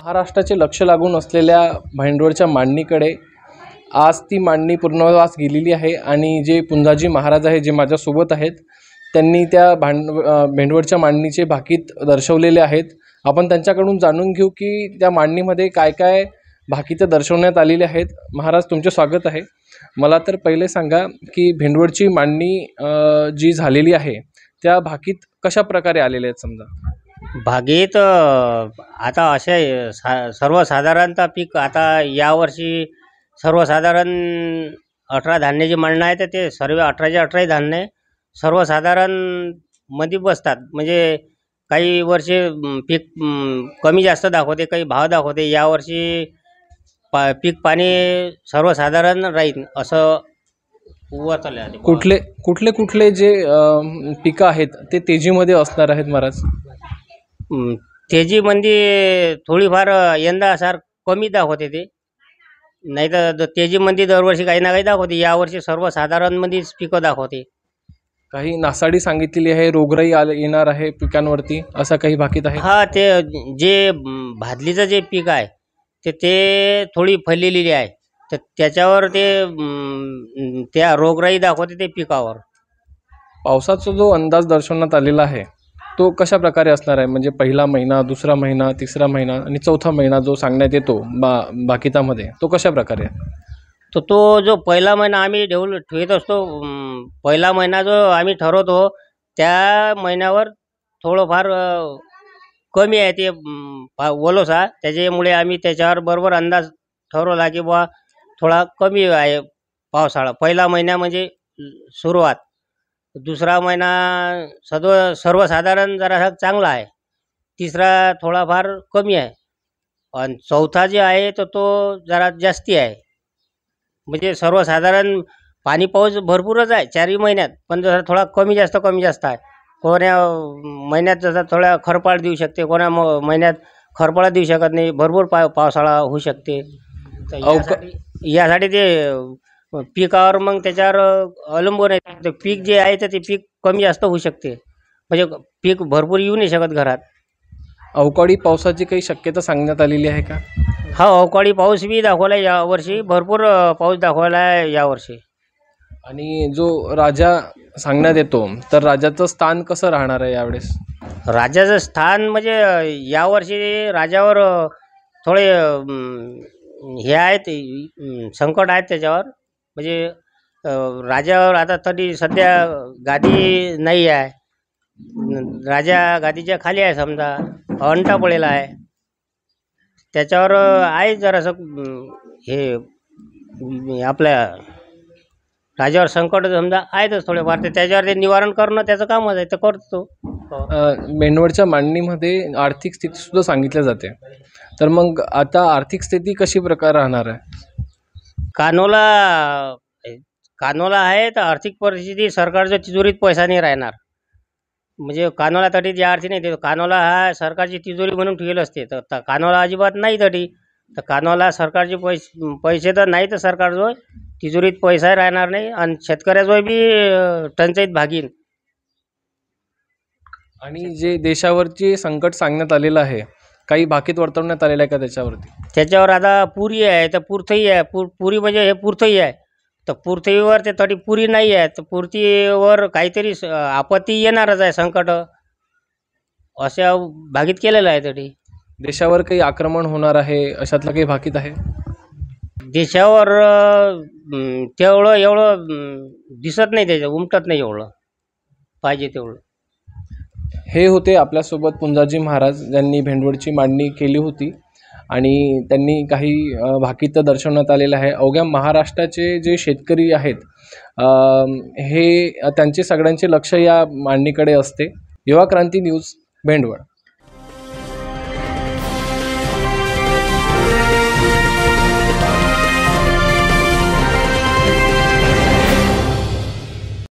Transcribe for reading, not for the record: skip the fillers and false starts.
महाराष्ट्राचे लक्ष लागून असलेल्या भेंडवळच्या मांडणीकडे आज ती मांडणी पूर्णत्वास गेलेली आहे आणि जे पुंजाजी महाराज आहे जे माझ्यासोबत आहेत त्यांनी त्या भेंडवळच्या मांडणीचे भाकीत दर्शवलेले आहेत। आपण त्यांच्याकडून जाणून घेऊ की त्या मांडणीमध्ये काय काय भाकीत दर्शवण्यात आलेले आहेत। महाराज तुमचे स्वागत आहे। मला तर पहिले सांगा की भेंडवळची मांडणी जी झालेली आहे त्या भाकीत कशा प्रकारे आलेले आहेत। समजा भागीत आता असे सर्वसाधारणतः पीक आता यावर्षी सर्वसाधारण 18 धान्याची मांडणं आहे तर ते सर्व 18चे 18 धान्य सर्वसाधारण मध्ये बसतात। म्हणजे काही वर्षे पीक कमी जास्त दाखवते, काही भाव दाखवते। यावर्षी पीक पाणी सर्वसाधारण राहील असं वाटलं आहे। कुठले जे पिकं आहेत ते तेजीमध्ये असणार आहेत महाराज? तेजीमध्ये थोडीफार यंदा सार कमी दाखवते ते, नाही तर तेजीमध्ये दरवर्षी काही ना काही दाखवते। यावर्षी सर्वसाधारणमध्येच पिकं दाखवते। काही नासाडी सांगितलेली आहे, रोगराई येणार आहे पिकांवरती, असं काही भाकीत आहे? हा, ते जे भादलीचं जे पीक आहे ते थोडी फैललेली आहे तर त्याच्यावर ते त्या रोगराई दाखवते ते पिकावर। पावसाचा जो अंदाज दर्शवण्यात आलेला आहे तो कशा प्रकारे असणार आहे? म्हणजे पहिला महिना, दुसरा महिना, तिसरा महिना आणि चौथा महिना जो सांगण्यात येतो भाकितामध्ये तो कशा प्रकारे आहे? तो जो पहिला महिना आम्ही ठेवत असतो, पहिला महिना जो आम्ही ठरवतो त्या महिन्यावर थोडंफार कमी आहे ते ओलोसा, त्याच्यामुळे आम्ही त्याच्यावर बरोबर अंदाज ठरवला की बुवा थोडा कमी आहे पावसाळा। पहिला महिना म्हणजे सुरुवात, दुसरा महिना सर्वसाधारण जरा चांगला आहे, तिसरा थोडाफार कमी आहे आणि चौथा जे आहे तो जरा जास्ती आहे। म्हणजे सर्वसाधारण पाणी पाऊस भरपूरच आहे चारही महिन्यात, पण जरा थोडा कमी जास्त आहे। कोण्या महिन्यात जसा थोडा खरपाळ देऊ शकते, कोण्या महिन्यात खरपाळ देऊ शकत नाही, भरपूर पावसाळा होऊ शकते। यासाठी ते पिकावर मग त्याच्यावर अवलंबून आहे। ते पीक जे आहे तर ते पीक कमी जास्त होऊ शकते, म्हणजे पीक भरपूर येऊ नाही शकत घरात। अवकाळी पावसाची काही शक्यता सांगण्यात आलेली आहे का? हा, अवकाळी पाऊस बी दाखवला आहे यावर्षी, भरपूर पाऊस दाखवला आहे यावर्षी। आणि जो राजा सांगण्यात येतो तर राजाचं स्थान कसं राहणार आहे यावेळेस? राजाचं स्थान म्हणजे यावर्षी राजावर थोडे हे आहेत, संकट आहेत त्याच्यावर। म्हणजे राजावर आता तरी सध्या गादी नाही आहे, राजा गादीच्या खाली आहे, समजा अंटा पडलेला आहे, त्याच्यावर आहे जरासं हे आपल्या राजावर संकट समजा आहेतच थोडेफार, ते त्याच्यावर ते निवारण करणं त्याचं कामच आहे, ते करतो। भेंडवळच्या मांडणीमध्ये आर्थिक स्थिती सुद्धा सांगितल्या जाते, तर मग आता आर्थिक स्थिती कशी प्रकार राहणार आहे? कानोला आहे तर आर्थिक परिस्थिती सरकारच्या तिजोरीत पैसा नाही राहणार। म्हणजे कानोला तटी या अर्थी नाही, कानोला हा सरकारची तिजोरी म्हणून ठेवलेली असते, तर कानोला अजिबात नाही तटी, तर कानोला सरकारचे पैसे तर नाही, तर सरकारजवळ तिजोरीत पैसा राहणार नाही आणि शेतकऱ्याजवळ बी टंचाईत भागीन। आणि जे देशावरचे संकट सांगण्यात आलेलं आहे, काही भाकीत वर्तवण्यात आलेलं आहे का त्याच्यावरती? त्याच्यावर आता पुरी आहे तर पुरथई आहे, पुरी म्हणजे हे पुरथई आहे, तर पुरथईवर ते तरी पुरी नाही आहे, तर पुरतीवर काहीतरी आपत्ती येणारच आहे, संकट अशा भागीत केलेलं आहे। तरी देशावर काही आक्रमण होणार आहे अशातलं काही भाकीत आहे? देशावर तेवढं एवढं दिसत नाही, त्याचं उमटत नाही एवढं पाहिजे तेवढं। हे होते आपल्यासोबत पुंजाजी महाराज, ज्यांनी भेंडवळची मांडणी केली होती आणि त्यांनी काही भाकीत दर्शवण्यात आलेलं आहे। अवघ्या महाराष्ट्राचे जे शेतकरी आहेत हे त्यांचे सगळ्यांचे लक्ष या मांडणीकडे असते। युवा क्रांती न्यूज, भेंडवळ।